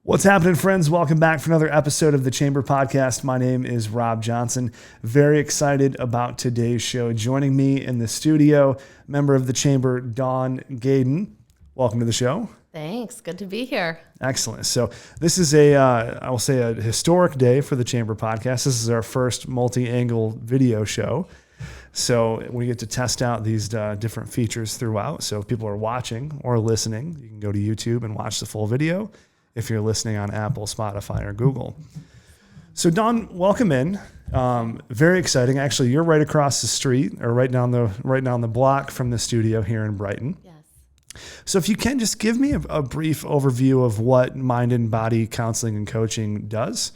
What's happening, friends? Welcome back for another episode of the Chamber Podcast. My name is Rob Johnson. Very excited about today's show. Joining me in the studio, member of the Chamber, Dawn Gaden. Welcome to the show. Thanks. Good to be here. Excellent. So this is I will say, a historic day for the Chamber Podcast. This is our first multi-angle video show. So we get to test out these different features throughout. So if people are watching or listening, you can go to YouTube and watch the full video if you're listening on Apple, Spotify, or Google. So Dawn, welcome in. Very exciting. Actually, you're right across the street, or right down the block from the studio here in Brighton. Yes. So if you can, just give me a brief overview of what Mind and Body Counseling and Coaching does,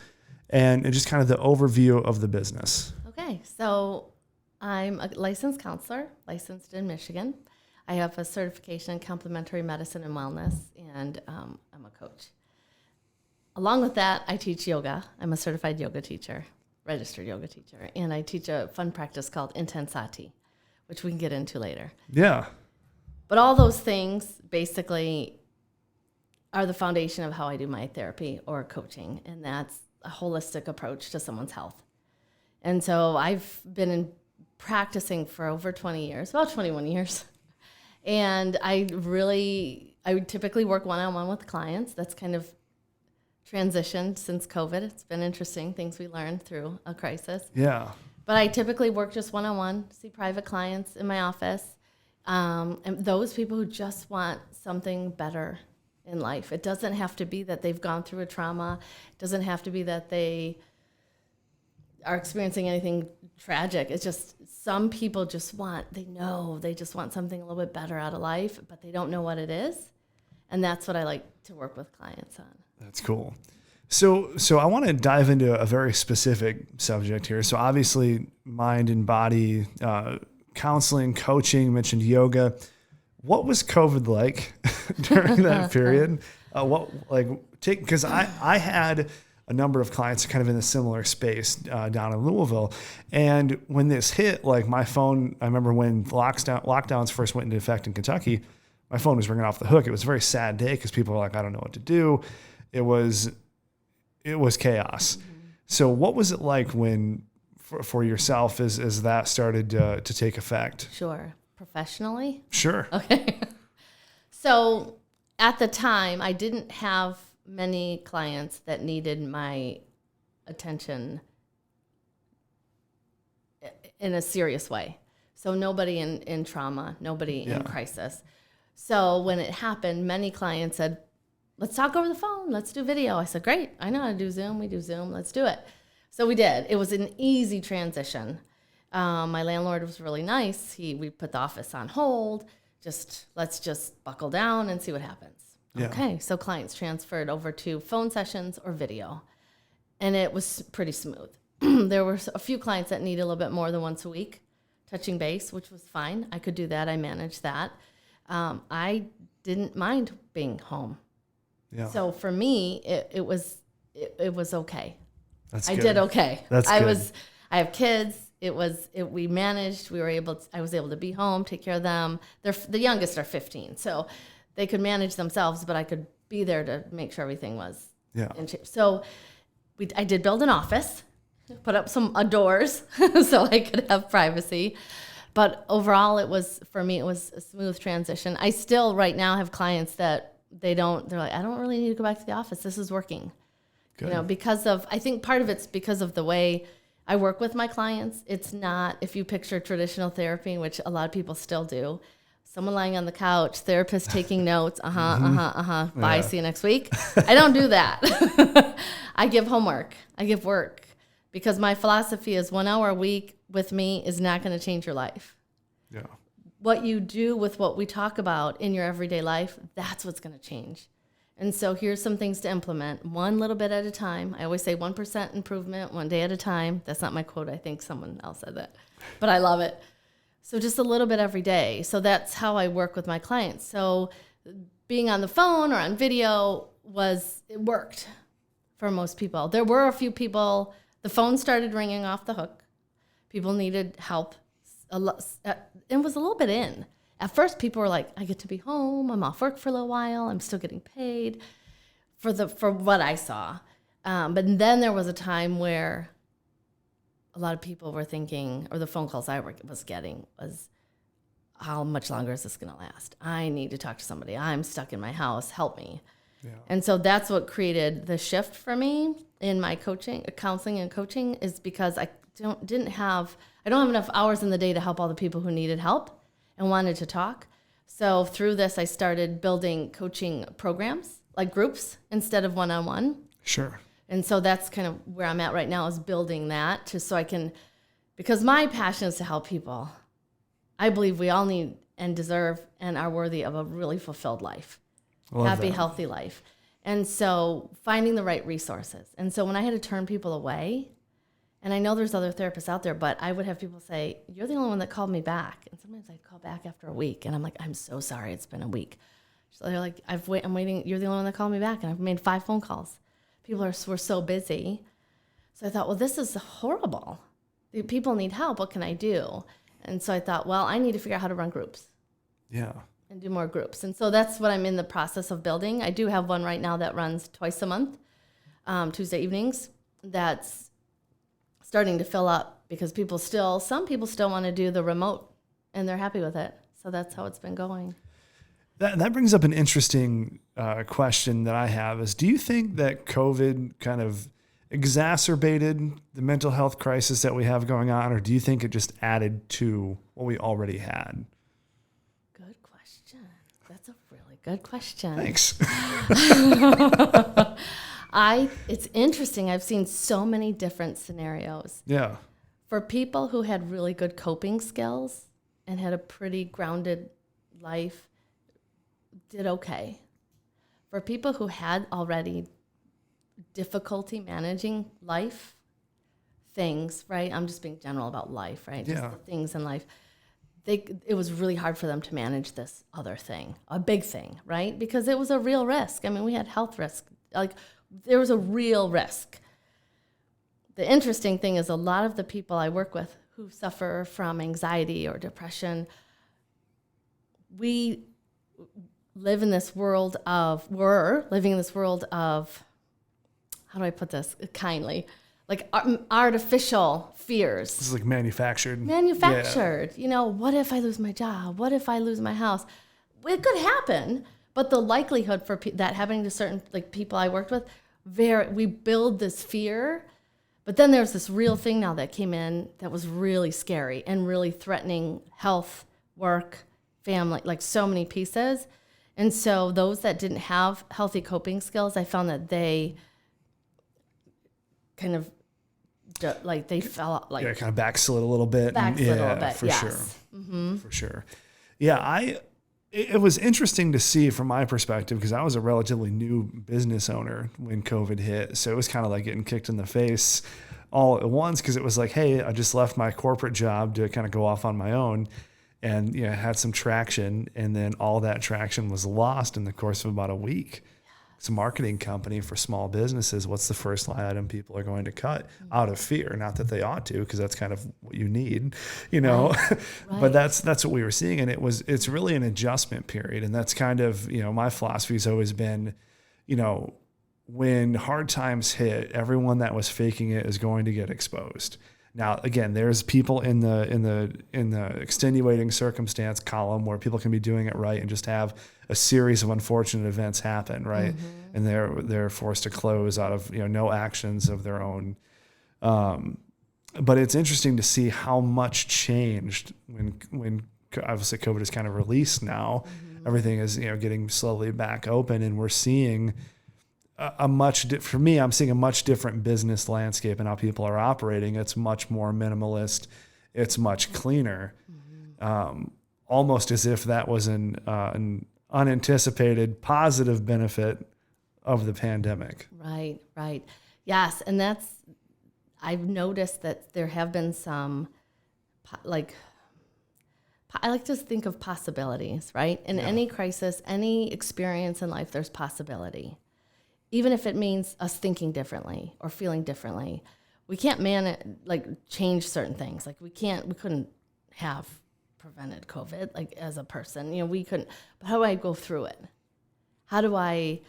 and just kind of the overview of the business. Okay. So I'm a licensed counselor, licensed in Michigan. I have a certification in complementary medicine and wellness, and I'm a coach. Along with that, I teach yoga. I'm a certified yoga teacher, registered yoga teacher, and I teach a fun practice called Intensati, which we can get into later. Yeah. But all those things basically are the foundation of how I do my therapy or coaching, and that's a holistic approach to someone's health. And so I've been practicing for over 20 years, about 21 years. And I would typically work one-on-one with clients. That's kind of transitioned since COVID. It's been interesting, things we learned through a crisis. Yeah. But I typically work just one-on-one, see private clients in my office, and those people who just want something better in life. It doesn't have to be that they've gone through a trauma. It doesn't have to be that they are experiencing anything tragic. It's just some people they just want something a little bit better out of life, but they don't know what it is. And that's what I like to work with clients on. That's cool. So I want to dive into a very specific subject here. So obviously, mind and body counseling, coaching, you mentioned yoga. What was COVID like during that period? Because I had a number of clients kind of in a similar space down in Louisville. And when this hit, like my phone, I remember when lockdowns first went into effect in Kentucky, my phone was ringing off the hook. It was a very sad day because people were like, I don't know what to do. It was chaos. Mm-hmm. So what was it like when, for yourself, as that started to take effect? Sure. Professionally? Sure. Okay. So at the time, I didn't have many clients that needed my attention in a serious way. So nobody in trauma, nobody in crisis. So when it happened, many clients said, let's talk over the phone. Let's do video. I said, great. I know how to do Zoom. We do Zoom. Let's do it. So we did. It was an easy transition. My landlord was really nice. We put the office on hold. Let's just buckle down and see what happens. Yeah. Okay. So clients transferred over to phone sessions or video. And it was pretty smooth. There were a few clients that needed a little bit more than once a week, touching base, which was fine. I could do that. I managed that. I didn't mind being home. Yeah. So for me, it was okay. That's I good. did okay. That's good. I have kids. We managed. I was able to be home, take care of them. The youngest are 15, so they could manage themselves, but I could be there to make sure everything was in shape. So I did build an office, put up some doors so I could have privacy. But overall, for me, it was a smooth transition. I still right now have clients that they're like, I don't really need to go back to the office. This is working. Good. I think part of it's because of the way I work with my clients. It's not, if you picture traditional therapy, which a lot of people still do, someone lying on the couch, therapist taking notes, bye, see you next week. I don't do that. I give homework. I give work. Because my philosophy is 1 hour a week with me is not going to change your life. Yeah. What you do with what we talk about in your everyday life, that's what's going to change. And so here's some things to implement, one little bit at a time. I always say 1% improvement, 1 day at a time. That's not my quote. I think someone else said that, but I love it. So just a little bit every day. So that's how I work with my clients. So being on the phone or on video it worked for most people. There were a few people, the phone started ringing off the hook. People needed help. It was a little bit in. At first, people were like, I get to be home. I'm off work for a little while. I'm still getting paid. for what I saw. But then there was a time where a lot of people were thinking, or the phone calls I was getting was, how much longer is this going to last? I need to talk to somebody. I'm stuck in my house. Help me. Yeah. And so that's what created the shift for me in my counseling and coaching, is because I don't have enough hours in the day to help all the people who needed help and wanted to talk. So through this, I started building coaching programs, like groups instead of one-on-one. Sure. And so that's kind of where I'm at right now, is building that so I can, because my passion is to help people. I believe we all need and deserve and are worthy of a really fulfilled life, happy, healthy life. And so finding the right resources. And so when I had to turn people away, and I know there's other therapists out there, but I would have people say, you're the only one that called me back. And sometimes I'd call back after a week, and I'm like, I'm so sorry, it's been a week. So they're like, I'm waiting, you're the only one that called me back, and I've made 5 phone calls. People were so busy. So I thought, well, this is horrible. People need help. What can I do? And so I thought, well, I need to figure out how to run groups. Yeah. And do more groups. And so that's what I'm in the process of building. I do have one right now that runs twice a month, Tuesday evenings. That's starting to fill up because some people still want to do the remote, and they're happy with it. So that's how it's been going. That brings up an interesting question that I have is, do you think that COVID kind of exacerbated the mental health crisis that we have going on, or do you think it just added to what we already had? Good question. That's a really good question. Thanks. It's interesting. I've seen so many different scenarios. Yeah. For people who had really good coping skills and had a pretty grounded life, did okay. For people who had already difficulty managing life things, right? I'm just being general about life, right? Just the things in life. It was really hard for them to manage this other thing, a big thing, right? Because it was a real risk. I mean, we had health risk. Like, there was a real risk. The interesting thing is a lot of the people I work with who suffer from anxiety or depression, we're living in this world of, how do I put this kindly? Like artificial fears. This is like manufactured. Yeah. You know, what if I lose my job? What if I lose my house? It could happen, but the likelihood for that happening to certain people I worked with, we build this fear. But then there's this real thing now that came in that was really scary and really threatening health, work, family, like so many pieces. And so those that didn't have healthy coping skills, I found that they kind of they fell out, kind of backslid a little bit. For yes. Sure. Mm-hmm. For sure. Yeah, it was interesting to see from my perspective because I was a relatively new business owner when COVID hit. So it was kind of like getting kicked in the face all at once because it was like, hey, I just left my corporate job to kind of go off on my own and had some traction. And then all that traction was lost in the course of about a week. It's a marketing company for small businesses. What's the first line item people are going to cut out of fear? Not that they ought to, because that's kind of what you need, Right. But that's what we were seeing, and it's really an adjustment period, and that's kind of my philosophy has always been, when hard times hit, everyone that was faking it is going to get exposed. Now, again, there's people in the extenuating circumstance column where people can be doing it right and just have a series of unfortunate events happen, right? Mm-hmm. And they're forced to close out of no actions of their own. But it's interesting to see how much changed when obviously COVID is kind of released now. Mm-hmm. Everything is getting slowly back open, and we're seeing for me, I'm seeing a much different business landscape and how people are operating. It's much more minimalist. It's much cleaner. Mm-hmm. Almost as if that was an unanticipated positive benefit of the pandemic. Right. Yes. And I've noticed that there have been some, I like to think of possibilities, right? In any crisis, any experience in life, there's possibility. Even if it means us thinking differently or feeling differently, we can't change certain things. We couldn't have prevented COVID, as a person, we couldn't, but how do I go through it? How do I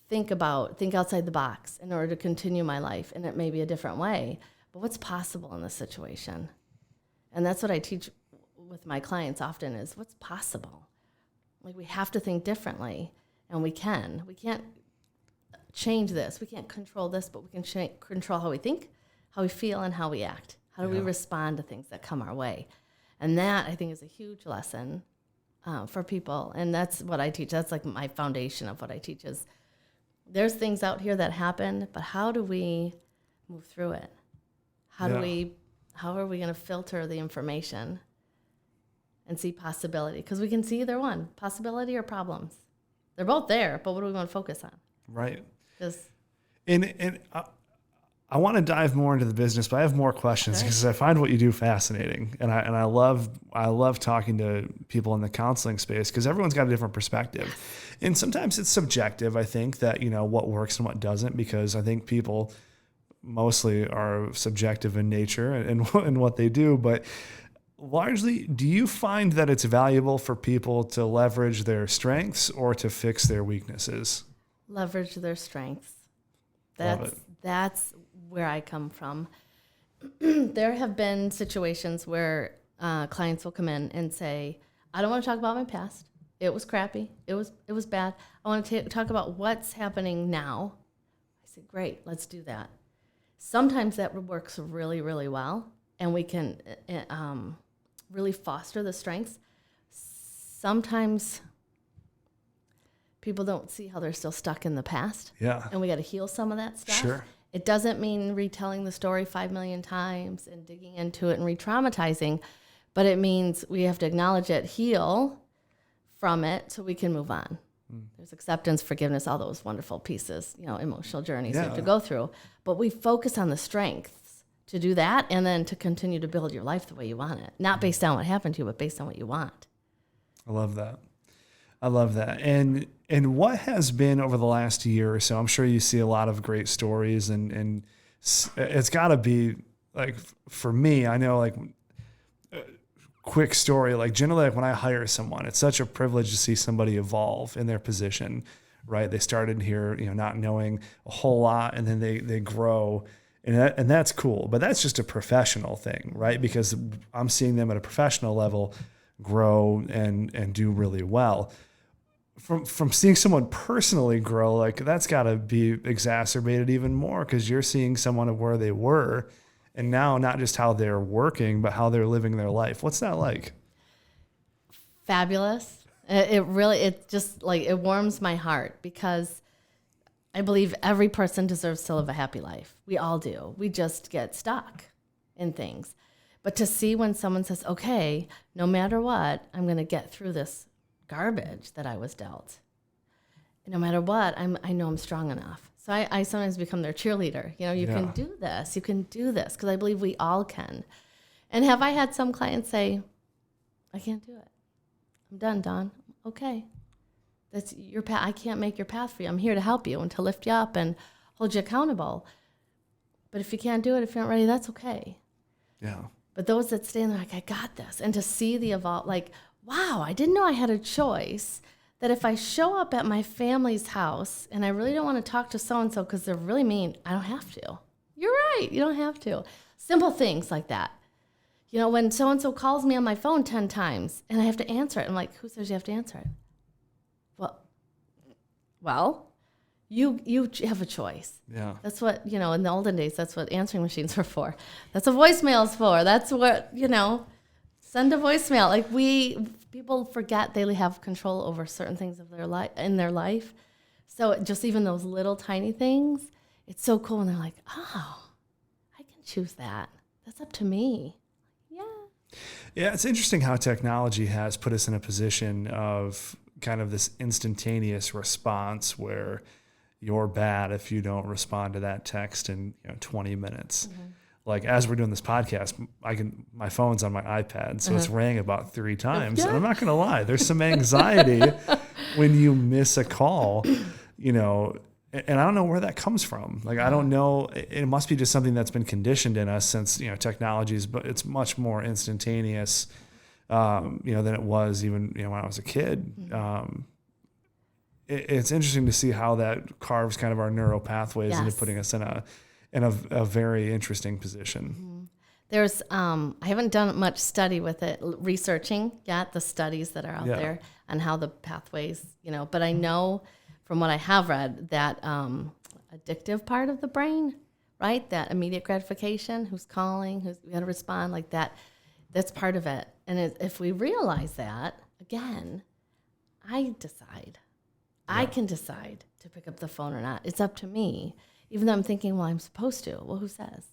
think outside the box in order to continue my life, and it may be a different way, but what's possible in this situation? And that's what I teach with my clients often is what's possible. Like, we have to think differently, and we can't change this. We can't control this, but we can control how we think, how we feel, and how we act. How do we respond to things that come our way? And that, I think, is a huge lesson for people. And that's what I teach. That's like my foundation of what I teach is there's things out here that happen, but how do we move through it? How are we going to filter the information and see possibility? Because we can see either one, possibility or problems. They're both there, but what do we want to focus on? Right. And I want to dive more into the business, but I have more questions because I find what you do fascinating, and I love talking to people in the counseling space because everyone's got a different perspective, and sometimes it's subjective. I think that what works and what doesn't, because I think people mostly are subjective in nature and what they do, but largely, do you find that it's valuable for people to leverage their strengths or to fix their weaknesses? Leverage their strengths. Love it. That's where I come from. There have been situations where clients will come in and say, I don't want to talk about my past. It was crappy. It was bad. I want to talk about what's happening now. I say, great, let's do that. Sometimes that works really, really well, and we can really foster the strengths. Sometimes people don't see how they're still stuck in the past. Yeah. And we got to heal some of that stuff. Sure. It doesn't mean retelling the story 5 million times and digging into it and re-traumatizing, but it means we have to acknowledge it, heal from it so we can move on. There's acceptance, forgiveness, all those wonderful pieces, emotional journeys we have to go through. But we focus on the strengths to do that and then to continue to build your life the way you want it. Not based on what happened to you, but based on what you want. I love that. And what has been over the last year or so, I'm sure you see a lot of great stories and it's got to be like, for me, I know like quick story, like generally like when I hire someone, it's such a privilege to see somebody evolve in their position, right? They started here, not knowing a whole lot, and then they grow, and that's cool. But that's just a professional thing, right? Because I'm seeing them at a professional level grow and do really well. From seeing someone personally grow, like that's got to be exacerbated even more because you're seeing someone of where they were, and now not just how they're working, but how they're living their life. What's that like? Fabulous. It just like, it warms my heart because I believe every person deserves to live a happy life. We all do. We just get stuck in things. But to see when someone says, okay, no matter what, I'm going to get through this garbage that I was dealt. No matter what, I know I'm strong enough. So I sometimes become their cheerleader. You can do this. You can do this because I believe we all can. And have I had some clients say, I can't do it. I'm done, Dawn. Okay. That's your path. I can't make your path for you. I'm here to help you and to lift you up and hold you accountable. But if you can't do it, if you're not ready, that's okay. Yeah. But those that stand there like, I got this. And to see the evolve, like, wow, I didn't know I had a choice that if I show up at my family's house and I really don't want to talk to so-and-so because they're really mean, I don't have to. You're right. You don't have to. Simple things like that. When so-and-so calls me on my phone 10 times and I have to answer it, I'm like, who says you have to answer it? Well, you have a choice. Yeah. That's what, in the olden days, that's what answering machines were for. That's what voicemail's for. That's what, send a voicemail. Like people forget they have control over certain things of in their life. So just even those little tiny things, it's so cool. And they're like, oh, I can choose that. That's up to me. Yeah. Yeah. It's interesting how technology has put us in a position of kind of this instantaneous response where you're bad if you don't respond to that text in 20 minutes. Mm-hmm. Like as we're doing this podcast, my phone's on my iPad, so it's rang about 3 times. And I'm not going to lie, there's some anxiety when you miss a call, and I don't know where that comes from. Like, I don't know. It must be just something that's been conditioned in us since, technologies, but it's much more instantaneous, than it was even, when I was a kid. it's interesting to see how that carves kind of our neural pathways into putting us in a very interesting position. There's, I haven't done much study with it, researching yet the studies that are out there on how the pathways, but I know from what I have read that addictive part of the brain, right? That immediate gratification, who's calling, who's going to respond like that, that's part of it. And if we realize that, again, I decide. I can decide to pick up the phone or not. It's up to me. Even though I'm thinking, well, I'm supposed to. Well, who says?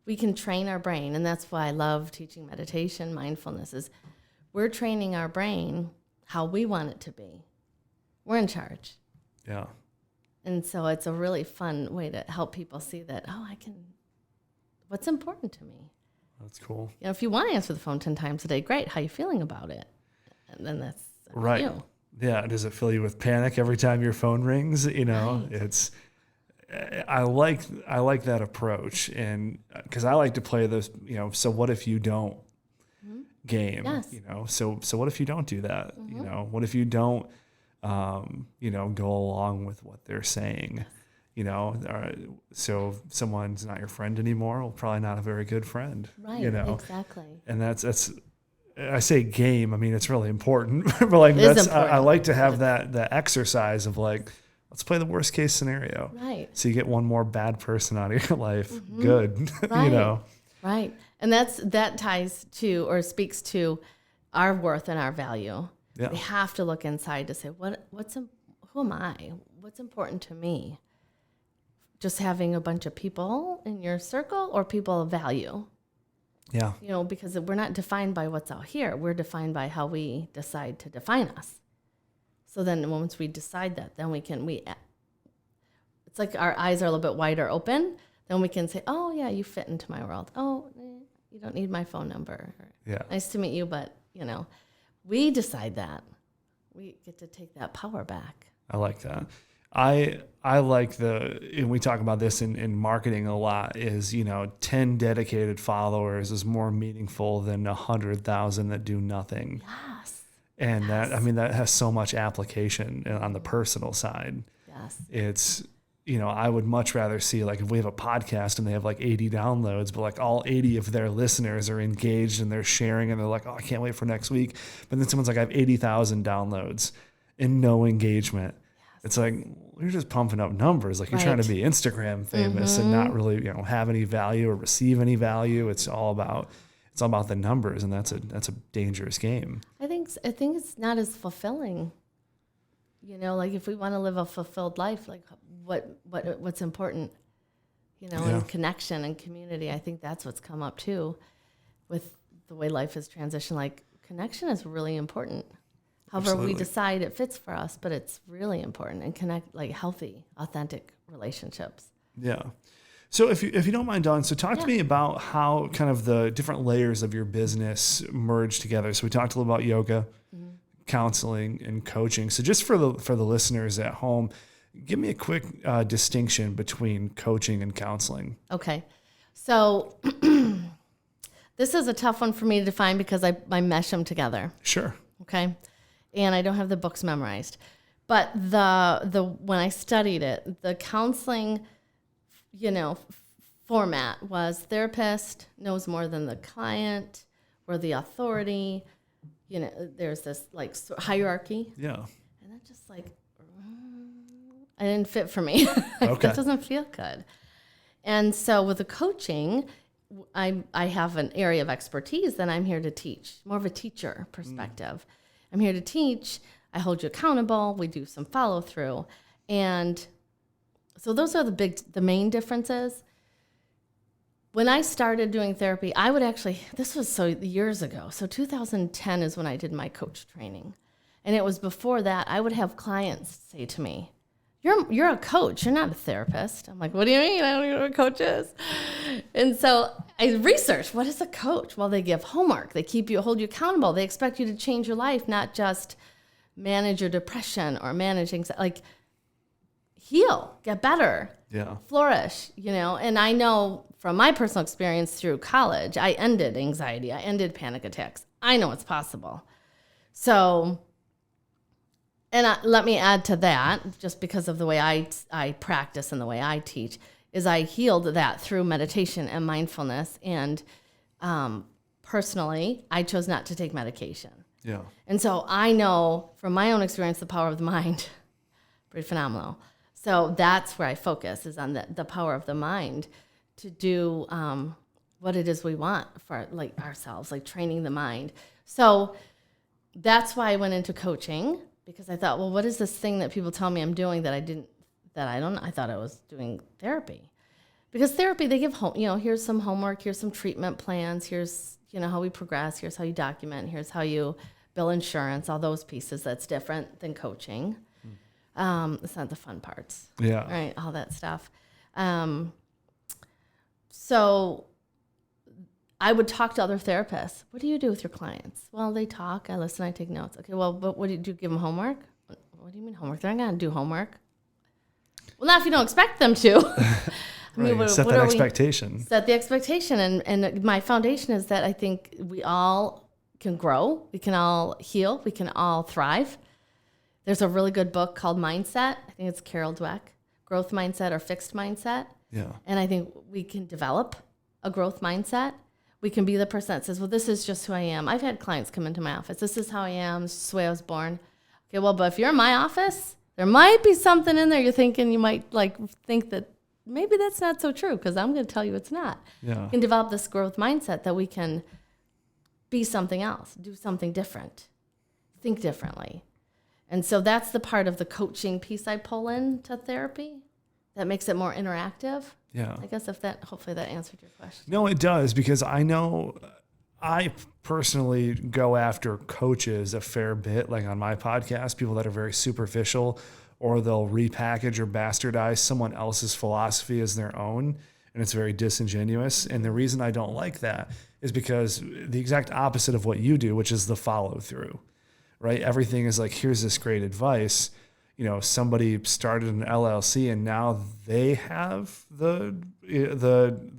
We can train our brain, and that's why I love teaching meditation, mindfulness, is we're training our brain how we want it to be. We're in charge. Yeah. And so it's a really fun way to help people see that, what's important to me? That's cool. If you want to answer the phone 10 times a day, great. How you feeling about it? And then that's right. You. Yeah. Does it fill you with panic every time your phone rings? Right. I like that approach, and because I like to play this, so what if you don't game? Yes. So what if you don't do that? What if you don't, go along with what they're saying? So if someone's not your friend anymore, well, probably not a very good friend. Right. Exactly. And that's. I say game. I mean, it's really important, but important. I like to have that exercise of let's play the worst case scenario. Right. So you get one more bad person out of your life. Good. Right. Right. And that ties to or speaks to our worth and our value. Yeah. We have to look inside to say, who am I? What's important to me? Just having a bunch of people in your circle or people of value? Yeah. Because we're not defined by what's out here. We're defined by how we decide to define us. So then once we decide that, then it's like our eyes are a little bit wider open. Then we can say, oh, yeah, you fit into my world. Oh, you don't need my phone number. Yeah. Nice to meet you, but, we decide that. We get to take that power back. I like that. I like and we talk about this in marketing a lot, is, 10 dedicated followers is more meaningful than 100,000 that do nothing. Yes. And that has so much application on the personal side. Yes. It's, I would much rather see if we have a podcast and they have 80 downloads, but all 80 of their listeners are engaged and they're sharing and they're like, oh, I can't wait for next week. But then someone's like, I have 80,000 downloads and no engagement. Yes. It's you're just pumping up numbers. You're trying to be Instagram famous and not really, have any value or receive any value. It's all about the numbers, and that's a dangerous game. I think it's not as fulfilling. If we want to live a fulfilled life, what's important, and connection and community. I think that's what's come up too, with the way life has transitioned. Connection is really important. However, Absolutely. we decide it fits for us, but it's really important and connect healthy, authentic relationships. Yeah. So if you don't mind, Dawn, so talk to me about how kind of the different layers of your business merge together. So we talked a little about yoga, counseling, and coaching. So just for the listeners at home, give me a quick distinction between coaching and counseling. Okay. So this is a tough one for me to define because I mesh them together. Sure. Okay. And I don't have the books memorized. But the when I studied it, the counseling format was therapist knows more than the client. We're the authority. There's this hierarchy. Yeah. And that just it didn't fit for me. Okay. That doesn't feel good. And so with the coaching, I have an area of expertise that I'm here to teach, more of a teacher perspective. I'm here to teach. I hold you accountable. We do some follow through. And so those are the main differences. When I started doing therapy, I would this was so years ago. So 2010 is when I did my coach training. And it was before that, I would have clients say to me, you're a coach, you're not a therapist. I'm like, what do you mean? I don't even know what a coach is. And so I researched, what is a coach? Well, they give homework. They hold you accountable. They expect you to change your life, not just manage your depression or manage anxiety. Heal, get better, flourish, And I know from my personal experience through college, I ended anxiety. I ended panic attacks. I know it's possible. So And let me add to that, just because of the way I practice and the way I teach, is I healed that through meditation and mindfulness. And personally, I chose not to take medication. Yeah. And so I know from my own experience, the power of the mind, pretty phenomenal. So that's where I focus, is on the power of the mind to do what it is we want for like ourselves, like training the mind. So that's why I went into coaching, because I thought, well, what is this thing that people tell me I'm doing that I thought I was doing therapy. Because therapy, they give here's some homework, here's some treatment plans, here's, how we progress, here's how you document, here's how you bill insurance, all those pieces. That's different than coaching. It's not the fun parts. Yeah. Right, all that stuff. So I would talk to other therapists. What do you do with your clients? Well, they talk, I listen, I take notes. Okay, well, but what do you give them homework? What do you mean homework? They're not going to do homework. Well, not if you don't expect them to. Set that expectation. Set the expectation. And my foundation is that I think we all can grow. We can all heal. We can all thrive. There's a really good book called Mindset. I think it's Carol Dweck, Growth Mindset or Fixed Mindset. Yeah. And I think we can develop a growth mindset. We can be the person that says, well, this is just who I am. I've had clients come into my office. This is how I am. This is the way I was born. Okay, well, but if you're in my office, there might be something in there you're thinking, you might think that maybe that's not so true, because I'm going to tell you it's not. Yeah. We can develop this growth mindset that we can be something else, do something different, think differently. And so that's the part of the coaching piece I pull into therapy that makes it more interactive. Yeah. I guess hopefully that answered your question. No, it does, because I know I personally go after coaches a fair bit, like on my podcast, people that are very superficial, or they'll repackage or bastardize someone else's philosophy as their own, and it's very disingenuous. And the reason I don't like that is because the exact opposite of what you do, which is the follow through, right? Everything is like, here's this great advice. Somebody started an LLC and now they have the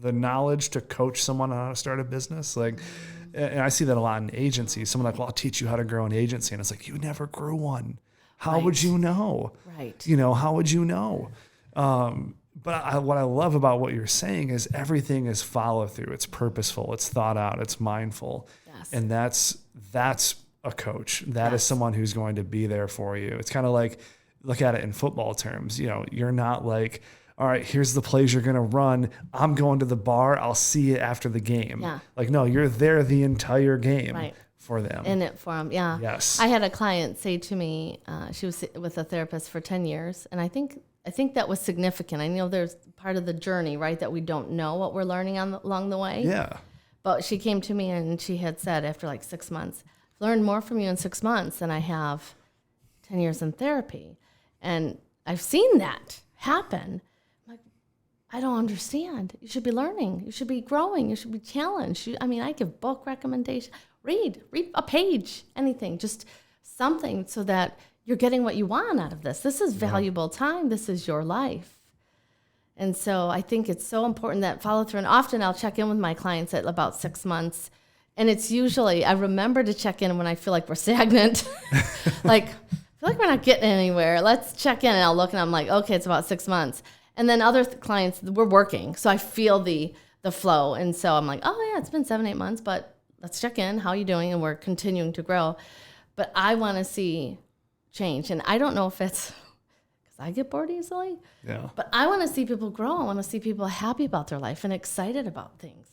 knowledge to coach someone on how to start a business. And I see that a lot in agencies. Someone like, well, I'll teach you how to grow an agency. And it's like, you never grew one. How would you know? Right. How would you know? But what I love about what you're saying is everything is follow through. It's purposeful. It's thought out. It's mindful. Yes. And that's a coach. That is someone who's going to be there for you. It's kind of like, look at it in football terms. You're not like, all right, here's the plays you're going to run. I'm going to the bar. I'll see you after the game. Yeah. No, you're there the entire game for them. In it for them, yeah. Yes. I had a client say to me, she was with a therapist for 10 years, and I think that was significant. I know there's part of the journey, right, that we don't know what we're learning along the way. Yeah. But she came to me and she had said after 6 months, I've learned more from you in 6 months than I have 10 years in therapy. And I've seen that happen. I'm like, I don't understand. You should be learning. You should be growing. You should be challenged. I give book recommendations. Read a page, anything, just something so that you're getting what you want out of this. This is valuable time. This is your life. And so I think it's so important that follow through. And often I'll check in with my clients at about 6 months. And it's usually, I remember to check in when I feel like we're stagnant. I feel like we're not getting anywhere. Let's check in. And I'll look and I'm like, okay, it's about 6 months. And then other clients, we're working. So I feel the flow. And so I'm like, oh yeah, it's been 7-8 months, but let's check in. How are you doing? And we're continuing to grow. But I want to see change. And I don't know if it's because I get bored easily. Yeah. But I want to see people grow. I want to see people happy about their life and excited about things.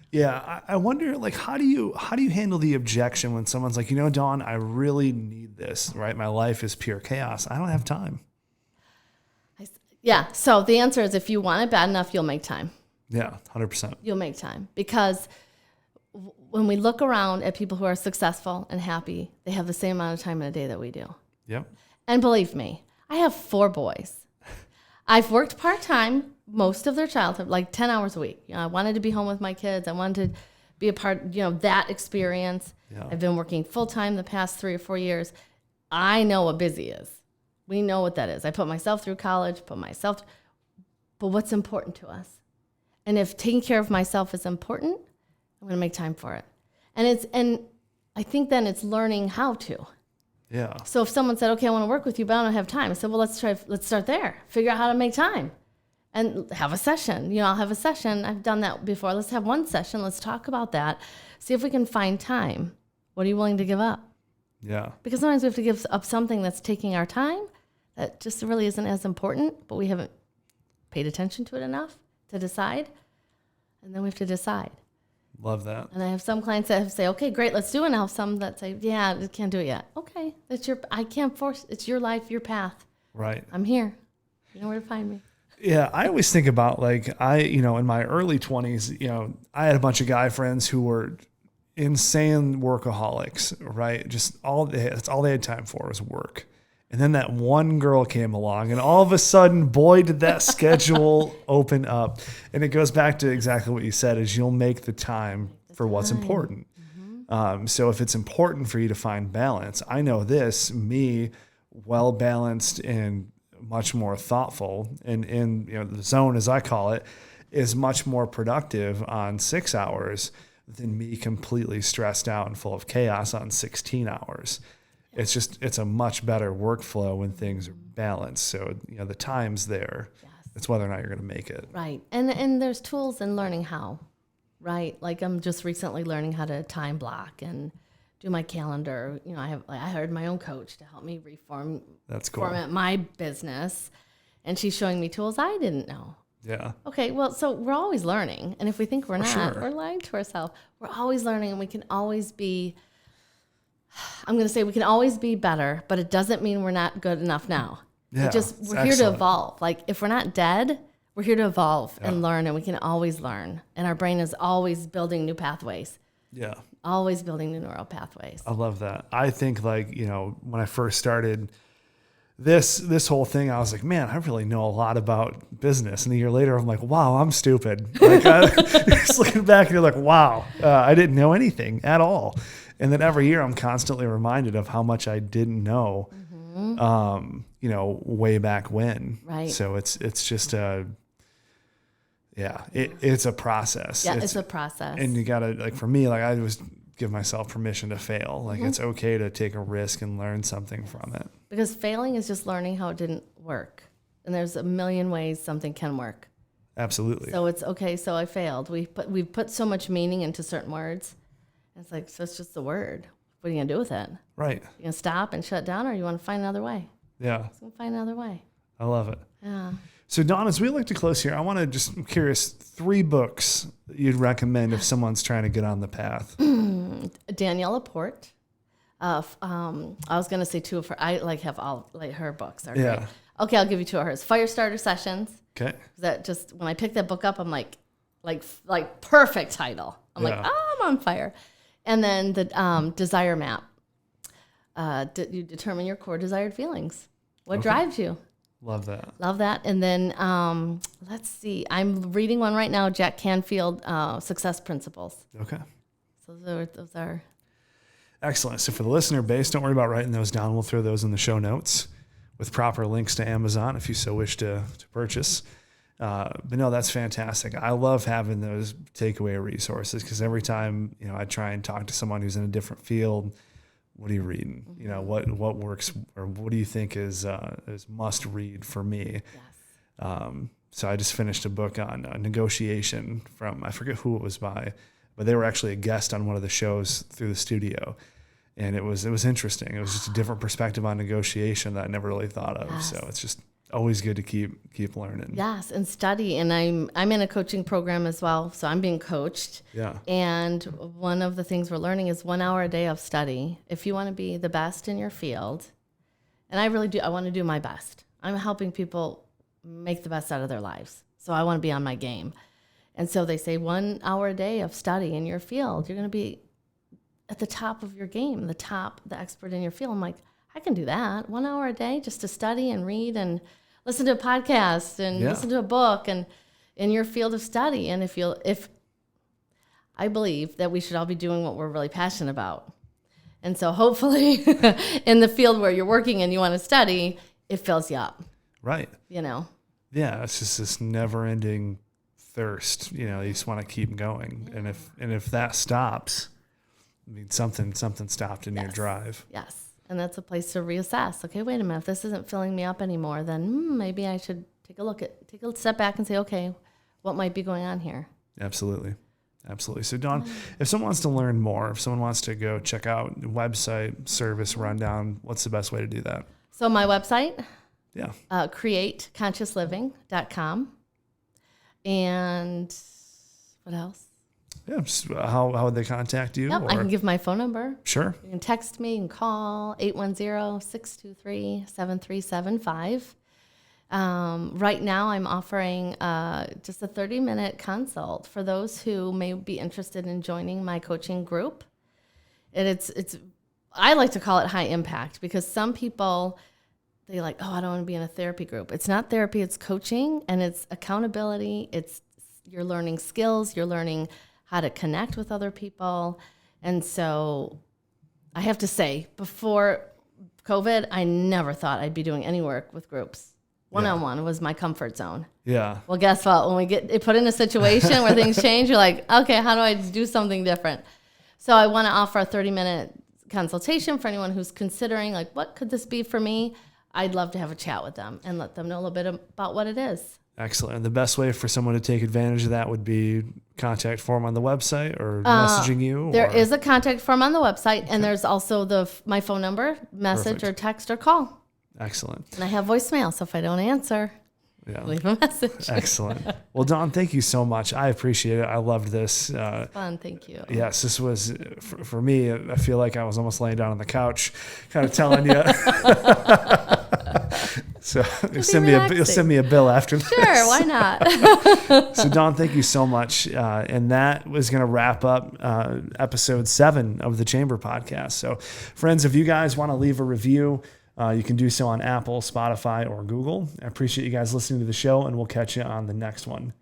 Yeah, I wonder, how do you handle the objection when someone's like, Dawn, I really need this, right? My life is pure chaos. I don't have time. Yeah, so the answer is if you want it bad enough, you'll make time. Yeah, 100%. You'll make time. Because when we look around at people who are successful and happy, they have the same amount of time in a day that we do. Yep. And believe me, I have 4 boys. I've worked part-time most of their childhood, 10 hours a week. I wanted to be home with my kids. I wanted to be a part, that experience. Yeah. I've been working full-time the past 3 or 4 years. I know what busy is. We know what that is. I put myself through college, but what's important to us? And if taking care of myself is important, I'm going to make time for it. And I think then it's learning how to. Yeah. So if someone said, okay, I want to work with you, but I don't have time. I said, well, let's start there. Figure out how to make time and have a session. I'll have a session. I've done that before. Let's have one session. Let's talk about that. See if we can find time. What are you willing to give up? Yeah. Because sometimes we have to give up something that's taking our time that just really isn't as important, but we haven't paid attention to it enough to decide. And then we have to decide. Love that. And I have some clients that say, okay, great, let's do it. And I have some that say, yeah, I can't do it yet. Okay, I can't force, it's your life, your path. Right. I'm here. You know where to find me. Yeah, I always think about in my early 20s, I had a bunch of guy friends who were insane workaholics, right? That's all they had time for was work. And then that one girl came along, and all of a sudden, boy, did that schedule open up. And it goes back to exactly what you said, is you'll make the time for what's important. Mm-hmm. So if it's important for you to find balance, I know me, well-balanced and much more thoughtful and in the zone, as I call it, is much more productive on 6 hours than me completely stressed out and full of chaos on 16 hours. It's a much better workflow when things are balanced. So, the time's there. Yes. It's whether or not you're going to make it. Right. And there's tools in learning how, right? Like I'm just recently learning how to time block and do my calendar. I hired my own coach to help me format my business. And she's showing me tools I didn't know. Yeah. Okay. Well, so we're always learning. And if we think we're not, we're lying to ourselves. We're always learning, and we can always be better, but it doesn't mean we're not good enough now. Yeah, we're here to evolve. Like if we're not dead, we're here to evolve and learn, and we can always learn. And our brain is always building new pathways. Yeah. Always building new neural pathways. I love that. I think when I first started this whole thing, I was like, man, I really know a lot about business. And a year later, I'm like, wow, I'm stupid. Just looking back, and you're like, wow, I didn't know anything at all. And then every year I'm constantly reminded of how much I didn't know, way back when. Right. So it's just it's a process. Yeah, it's a process. And you gotta, for me, I always give myself permission to fail. It's okay to take a risk and learn something from it. Because failing is just learning how it didn't work. And there's a million ways something can work. Absolutely. So it's okay, so I failed. We've put so much meaning into certain words. It's like, so it's just the word. What are you going to do with it? Right. You going to stop and shut down, or you want to find another way? Yeah. So find another way. I love it. Yeah. So Dawn, as we look to close here, I'm curious, 3 books that you'd recommend if someone's trying to get on the path. Danielle Laporte. I was going to say 2 of her. I have all her books are great. Okay, I'll give you 2 of hers. Firestarter Sessions. Okay. That just, when I picked that book up, I'm like perfect title. I'm like, oh, I'm on fire. And then the Desire Map. You determine your core desired feelings. What drives you? Love that. Love that. And then let's see. I'm reading one right now, Jack Canfield, Success Principles. Okay. So those are excellent. So for the listener base, don't worry about writing those down. We'll throw those in the show notes with proper links to Amazon if you so wish to purchase. But no, that's fantastic. I love having those takeaway resources because every time, I try and talk to someone who's in a different field, what are you reading? What works, or what do you think is must read for me? Yes. So I just finished a book on negotiation from, I forget who it was by, but they were actually a guest on one of the shows through the studio. And it was interesting. It was just a different perspective on negotiation that I never really thought of. Yes. So it's just always good to keep learning. Yes, and study. And I'm in a coaching program as well, so I'm being coached. Yeah. And one of the things we're learning is 1 hour a day of study. If you want to be the best in your field, and I really do, I want to do my best. I'm helping people make the best out of their lives. So I want to be on my game. And so they say 1 hour a day of study in your field, you're going to be at the top of your game, the expert in your field. I'm like, I can do that. 1 hour a day just to study and read and listen to a podcast and listen to a book and in your field of study. And if I believe that we should all be doing what we're really passionate about. And so hopefully in the field where you're working and you want to study, it fills you up. Right. Yeah, it's just this never ending thirst. You just want to keep going. And if that stops, I mean, something stopped in your drive. Yes. And that's a place to reassess. Okay, wait a minute. If this isn't filling me up anymore, then maybe I should take a step back and say, okay, what might be going on here? Absolutely. Absolutely. So Dawn, if someone wants to learn more, if someone wants to go check out the website, service rundown, what's the best way to do that? So my website, Yeah. createconsciousliving.com. And what else? Yeah. How would they contact you? Yep, I can give my phone number. Sure. You can text me and call 810-623-7375. Right now I'm offering just a 30-minute consult for those who may be interested in joining my coaching group. And it's I like to call it high impact because some people, they're like, oh, I don't want to be in a therapy group. It's not therapy, it's coaching and it's accountability. You're learning skills, you're learning how to connect with other people. And so I have to say, before COVID, I never thought I'd be doing any work with groups. One-on-one was my comfort zone. Yeah. Well, guess what? When we get put in a situation where things change, you're like, okay, how do I do something different? So I want to offer a 30-minute consultation for anyone who's considering, like, what could this be for me? I'd love to have a chat with them and let them know a little bit about what it is. Excellent. And the best way for someone to take advantage of that would be contact form on the website or messaging you? There is a contact form on the website, and there's also my phone number, message or text or call. Excellent. And I have voicemail, so if I don't answer, leave a message. Excellent. Well, Dawn, thank you so much. I appreciate it. I loved this. Fun, thank you. Yes, this was, for me, I feel like I was almost laying down on the couch, kind of telling you. So you'll send me a bill after this. Sure, why not? So Dawn, thank you so much. And that was going to wrap up episode 7 of the Chamber Podcast. So friends, if you guys want to leave a review, you can do so on Apple, Spotify, or Google. I appreciate you guys listening to the show, and we'll catch you on the next one.